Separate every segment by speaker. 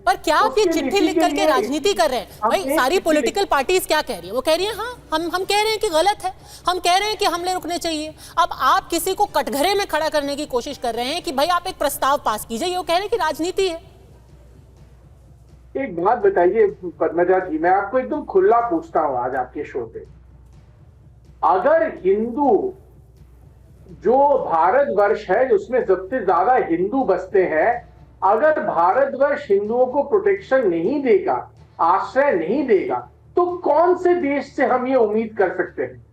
Speaker 1: पर क्या आप ये चिट्ठी लिख करके राजनीति कर रहे हैं? भाई सारी पॉलिटिकल पार्टीज क्या कह रही है? वो कह रही है हाँ हम कह रहे हैं कि गलत है, हम कह रहे हैं कि हमले रुकने चाहिए। अब आप किसी को कटघरे में खड़ा करने की कोशिश कर रहे हैं कि भाई आप एक प्रस्ताव पास कीजिए, ये वो कह रहे हैं कि राजनीति है।
Speaker 2: एक बात बताइए पद्मजा जी, मैं आपको एकदम खुला पूछता हूं आज आपके शो पे, अगर हिंदू जो भारतवर्ष है उसमें सबसे ज्यादा हिंदू बसते हैं, अगर भारतवर्ष हिंदुओं को प्रोटेक्शन नहीं देगा, आश्रय नहीं देगा, तो कौन से देश से हम ये उम्मीद कर सकते हैं?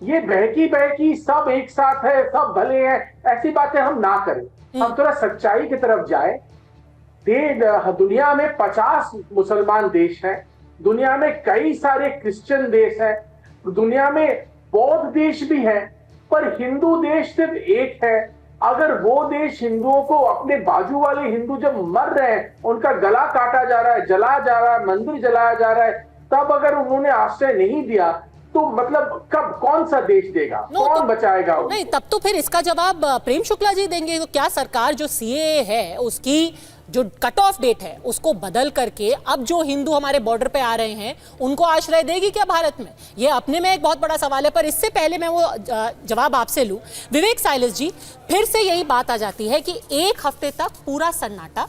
Speaker 2: ये बहकी बहकी सब एक साथ है, सब भले हैं, ऐसी बातें हम ना करें। हम थोड़ा सच्चाई की तरफ जाए। दुनिया में 50 मुसलमान देश हैं, दुनिया में कई सारे क्रिश्चियन देश हैं, दुनिया में बौद्ध देश भी हैं, पर हिंदू देश सिर्फ एक है। अगर वो देश हिंदुओं को, अपने बाजू वाले हिंदू जब मर रहे हैं, उनका गला काटा जा रहा है, जलाया जा रहा है, मंदिर जलाया जा रहा है, तब अगर उन्होंने आश्रय नहीं दिया तो मतलब कब कौन सा देश देगा? कौन बचाएगा?
Speaker 1: नहीं, तब तो फिर इसका जवाब प्रेम शुक्ला जी देंगे। तो क्या सरकार जो सीएए है उसकी जो कट ऑफ डेट है उसको बदल करके अब जो हिंदू हमारे बॉर्डर पे आ रहे हैं उनको आश्रय देगी क्या भारत में? ये अपने में एक बहुत बड़ा सवाल है। पर इससे पहले मैं वो जवाब आपसे लूं, विवेक साइलस जी, फिर से यही बात आ जाती है कि एक हफ्ते तक पूरा सन्नाटा।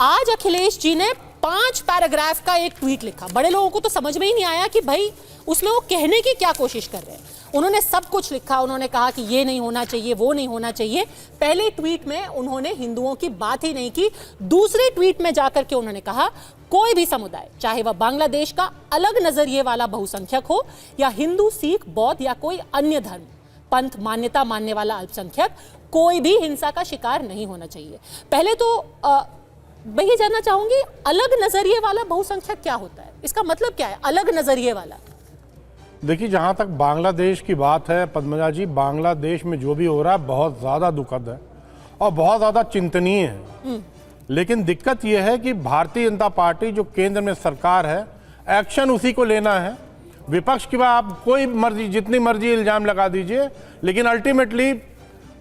Speaker 1: आज अखिलेश जी ने 5 पैराग्राफ का एक ट्वीट लिखा। बड़े लोगों को तो समझ में ही नहीं आया कि भाई उसमें वो कहने की क्या कोशिश कर रहे हैं। उन्होंने सब कुछ लिखा, उन्होंने कहा कि ये नहीं होना चाहिए, वो नहीं होना चाहिए। पहले ट्वीट में उन्होंने हिंदुओं की बात ही नहीं की। दूसरे ट्वीट में जाकर के उन्होंने कहा कोई भी समुदाय, चाहे वह बांग्लादेश का अलग नजरिए वाला बहुसंख्यक हो या हिंदू, सिख, बौद्ध या कोई अन्य धर्म पंथ मान्यता मानने वाला अल्पसंख्यक, कोई भी हिंसा का शिकार नहीं होना चाहिए। पहले तो मैं ये जानना चाहूंगी, अलग नजरिए वाला बहुसंख्यक क्या होता है? इसका मतलब क्या है अलग नजरिए वाला?
Speaker 3: देखिए, जहाँ तक बांग्लादेश की बात है पद्मजा जी, बांग्लादेश में जो भी हो रहा है बहुत ज़्यादा दुखद है और बहुत ज़्यादा चिंतनीय है। लेकिन दिक्कत यह है कि भारतीय जनता पार्टी जो केंद्र में सरकार है, एक्शन उसी को लेना है। विपक्ष की बात आप कोई मर्जी, जितनी मर्जी इल्ज़ाम लगा दीजिए, लेकिन अल्टीमेटली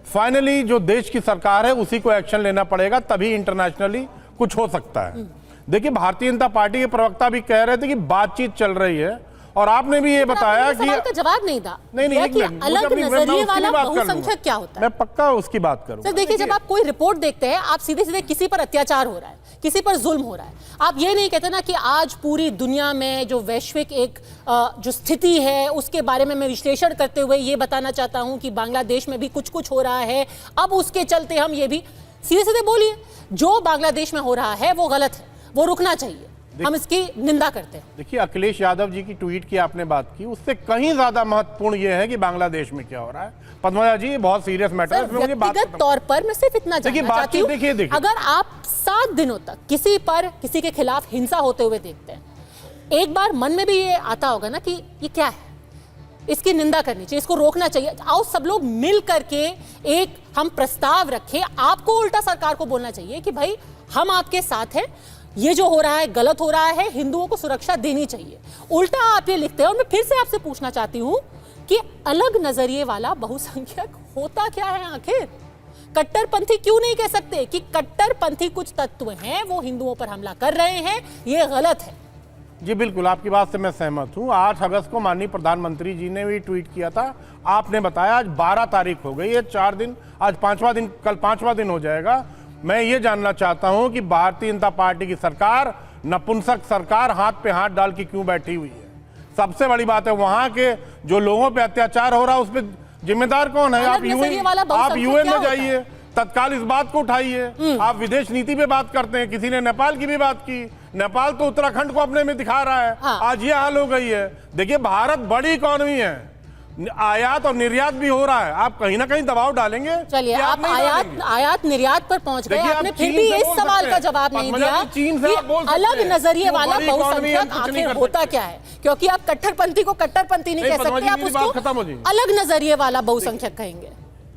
Speaker 3: फाइनली जो देश की सरकार है उसी को एक्शन लेना पड़ेगा, तभी इंटरनेशनली कुछ हो सकता है। देखिए, भारतीय जनता पार्टी के प्रवक्ता भी कह रहे थे कि बातचीत चल रही है और आपने भी ये बताया कि
Speaker 1: सवाल का जवाब नहीं था।
Speaker 3: नहीं,
Speaker 1: अलग नजरिए वाला बहुसंख्यक क्या होता है?
Speaker 3: मैं पक्का उसकी बात करूंगा।
Speaker 1: सर देखिए, जब आप कोई रिपोर्ट देखते हैं, आप सीधे सीधे किसी पर अत्याचार हो रहा है, किसी पर जुल्म हो रहा है, आप ये नहीं कहते ना कि आज पूरी दुनिया में जो वैश्विक एक जो स्थिति है उसके बारे में मैं विश्लेषण करते हुए ये बताना चाहता हूं कि बांग्लादेश में भी कुछ कुछ हो रहा है, अब उसके चलते हम ये भी सीधे सीधे बोलिए जो बांग्लादेश में हो रहा है वो गलत है, वो रुकना चाहिए, हम इसकी निंदा करते हैं।
Speaker 3: देखिए, अखिलेश यादव जी की ट्वीट की आपने बात की, उससे कहीं ज्यादा महत्वपूर्ण यह है कि बांग्लादेश में क्या हो रहा है। पद्मजा जी, ये बहुत सीरियस मैटर है।
Speaker 1: व्यक्तिगत तौर पर मैं सिर्फ इतना जानना चाहती हूं,
Speaker 3: देखिए,
Speaker 1: अगर आप 7 दिनों तक किसी पर, किसी के खिलाफ हिंसा होते हुए देखते हैं, एक बार मन में भी ये आता होगा ना कि ये क्या है, इसकी निंदा करनी चाहिए, इसको रोकना चाहिए। आओ सब लोग मिल करके एक हम प्रस्ताव रखें। आपको उल्टा सरकार को बोलना चाहिए कि भाई हम आपके साथ हैं, ये जो हो रहा है गलत हो रहा है, हिंदुओं को सुरक्षा देनी चाहिए। उल्टा आप ये लिखते हैं। और मैं फिर से आपसे पूछना चाहती हूं कि अलग नजरिए वाला बहुसंख्यक होता क्या है आखिर? कट्टरपंथी क्यों नहीं कह सकते कि कट्टरपंथी कुछ तत्व हैं वो हिंदुओं पर हमला कर रहे हैं, ये गलत है?
Speaker 3: जी बिल्कुल, आपकी बात से मैं सहमत हूँ। 8 अगस्त को माननीय प्रधानमंत्री जी ने भी ट्वीट किया था। आपने बताया आज 12 तारीख हो गई है, 4 दिन, आज 5वां दिन, कल 5वां दिन हो जाएगा। मैं ये जानना चाहता हूं कि भारतीय जनता पार्टी की सरकार, नपुंसक सरकार, हाथ पे हाथ डाल के क्यों बैठी हुई है? सबसे बड़ी बात है, वहां के जो लोगों पे अत्याचार हो रहा है उस पर जिम्मेदार कौन है? आप यूएन में जाइए, तत्काल इस बात को उठाइए। आप विदेश नीति पे बात करते हैं, किसी ने नेपाल की भी बात की, नेपाल तो उत्तराखंड को अपने में दिखा रहा है।
Speaker 1: हाँ।
Speaker 3: आज ये हाल हो गई है। देखिए, भारत बड़ी इकोनॉमी है, आयात और निर्यात भी हो रहा है, आप कहीं ना कहीं दबाव डालेंगे।
Speaker 1: चलिए, आप आयात निर्यात पर पहुंच गए। आपने फिर भी इस सवाल का जवाब नहीं दिया कि अलग नजरिए वाला बहुसंख्यक आखिर होता क्या है, क्योंकि आप कट्टरपंथी को कट्टरपंथी नहीं कह सकते, आप उसको अलग नजरिए वाला बहुसंख्यक कहेंगे।